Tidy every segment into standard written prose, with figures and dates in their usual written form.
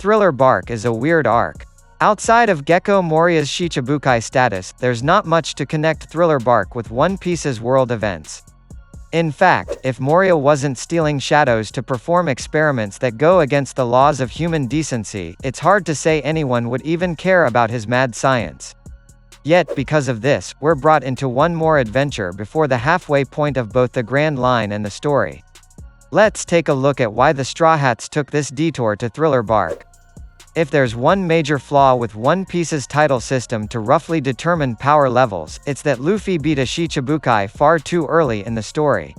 Thriller Bark is a weird arc. Outside of Gecko Moria's Shichibukai status, there's not much to connect Thriller Bark with One Piece's world events. In fact, if Moria wasn't stealing shadows to perform experiments that go against the laws of human decency, it's hard to say anyone would even care about his mad science. Yet, because of this, we're brought into one more adventure before the halfway point of both the Grand Line and the story. Let's take a look at why the Straw Hats took this detour to Thriller Bark. If there's one major flaw with One Piece's title system to roughly determine power levels, it's that Luffy beat a Shichibukai far too early in the story.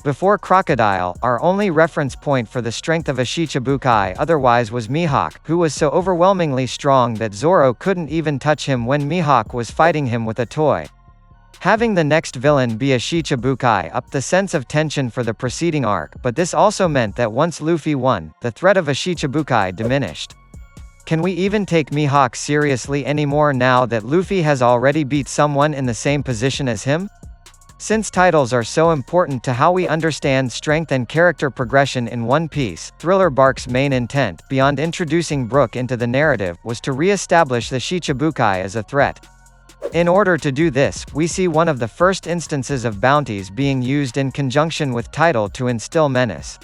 Before Crocodile, our only reference point for the strength of a Shichibukai otherwise was Mihawk, who was so overwhelmingly strong that Zoro couldn't even touch him when Mihawk was fighting him with a toy. Having the next villain be a Shichibukai upped the sense of tension for the preceding arc, but this also meant that once Luffy won, the threat of a Shichibukai diminished. Can we even take Mihawk seriously anymore now that Luffy has already beat someone in the same position as him? Since titles are so important to how we understand strength and character progression in One Piece, Thriller Bark's main intent, beyond introducing Brook into the narrative, was to re-establish the Shichibukai as a threat. In order to do this, we see one of the first instances of bounties being used in conjunction with title to instill menace.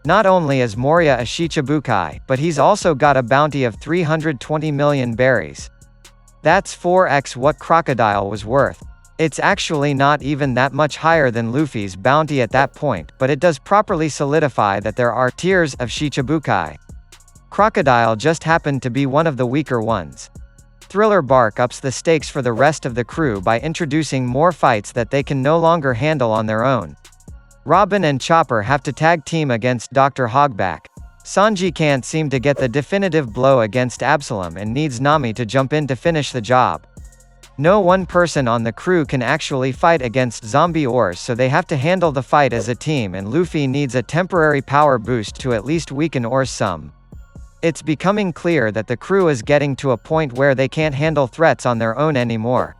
Not only is Moria a Shichibukai, but he's also got a bounty of 320 million berries. That's 4x what Crocodile was worth. It's actually not even that much higher than Luffy's bounty at that point, but it does properly solidify that there are tiers of Shichibukai. Crocodile just happened to be one of the weaker ones. Thriller Bark ups the stakes for the rest of the crew by introducing more fights that they can no longer handle on their own. Robin and Chopper have to tag team against Dr. Hogback. Sanji can't seem to get the definitive blow against Absalom and needs Nami to jump in to finish the job. No one person on the crew can actually fight against zombie ores, so they have to handle the fight as a team, and Luffy needs a temporary power boost to at least weaken ores some. It's becoming clear that the crew is getting to a point where they can't handle threats on their own anymore.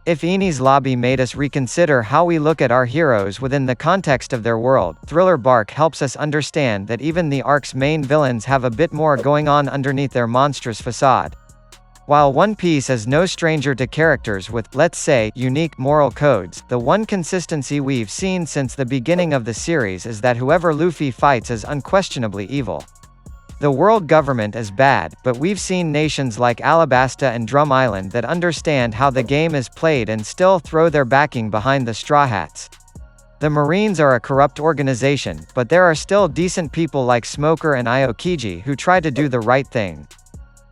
If Enies Lobby made us reconsider how we look at our heroes within the context of their world, Thriller Bark helps us understand that even the arc's main villains have a bit more going on underneath their monstrous facade. While One Piece is no stranger to characters with, let's say, unique moral codes, the one consistency we've seen since the beginning of the series is that whoever Luffy fights is unquestionably evil. The world government is bad, but we've seen nations like Alabasta and Drum Island that understand how the game is played and still throw their backing behind the Straw Hats. The Marines are a corrupt organization, but there are still decent people like Smoker and Aokiji who try to do the right thing.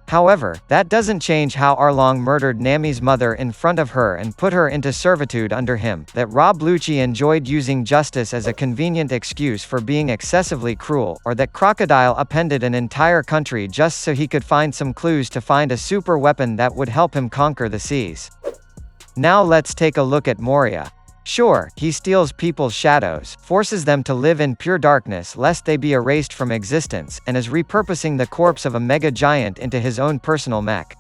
However, that doesn't change how Arlong murdered Nami's mother in front of her and put her into servitude under him, that Rob Lucci enjoyed using justice as a convenient excuse for being excessively cruel, or that Crocodile upended an entire country just so he could find some clues to find a super weapon that would help him conquer the seas. Now let's take a look at Moria. Sure, he steals people's shadows, forces them to live in pure darkness lest they be erased from existence, and is repurposing the corpse of a mega giant into his own personal mech.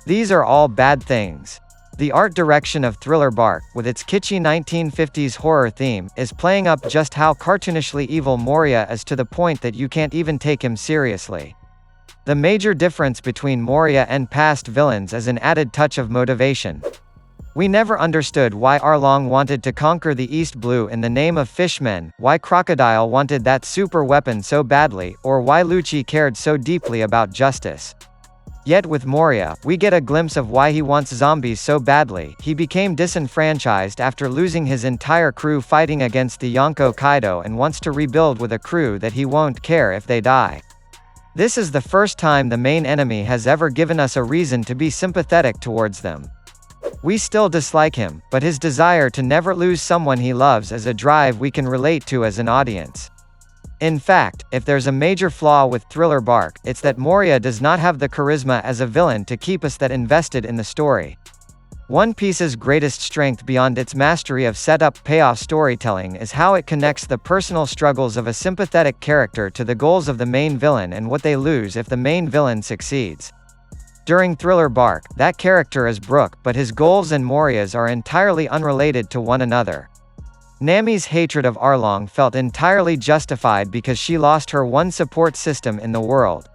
These are all bad things. The art direction of Thriller Bark, with its kitschy 1950s horror theme, is playing up just how cartoonishly evil Moria is to the point that you can't even take him seriously. The major difference between Moria and past villains is an added touch of motivation. We never understood why Arlong wanted to conquer the East Blue in the name of fishmen, why Crocodile wanted that super weapon so badly, or why Lucci cared so deeply about justice. Yet with Moria, we get a glimpse of why he wants zombies so badly. He became disenfranchised after losing his entire crew fighting against the Yonko Kaido and wants to rebuild with a crew that he won't care if they die. This is the first time the main enemy has ever given us a reason to be sympathetic towards them. We still dislike him, but his desire to never lose someone he loves is a drive we can relate to as an audience. In fact, if there's a major flaw with Thriller Bark, it's that Moria does not have the charisma as a villain to keep us that invested in the story. One Piece's greatest strength beyond its mastery of setup-payoff storytelling is how it connects the personal struggles of a sympathetic character to the goals of the main villain and what they lose if the main villain succeeds. During Thriller Bark, that character is Brook, but his goals and Moria's are entirely unrelated to one another. Nami's hatred of Arlong felt entirely justified because she lost her one support system in the world.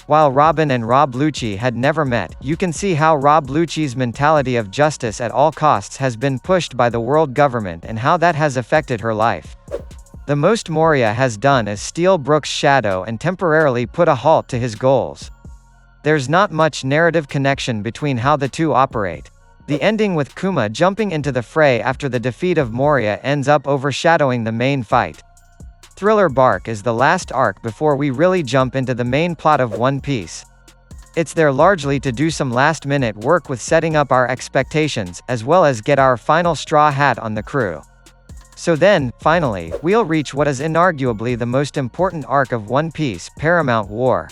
While Robin and Rob Lucci had never met, you can see how Rob Lucci's mentality of justice at all costs has been pushed by the world government and how that has affected her life. The most Moria has done is steal Brooke's shadow and temporarily put a halt to his goals. There's not much narrative connection between how the two operate. The ending with Kuma jumping into the fray after the defeat of Moria ends up overshadowing the main fight. Thriller Bark is the last arc before we really jump into the main plot of One Piece. It's there largely to do some last-minute work with setting up our expectations, as well as get our final straw hat on the crew. So then, finally, we'll reach what is inarguably the most important arc of One Piece, Paramount War.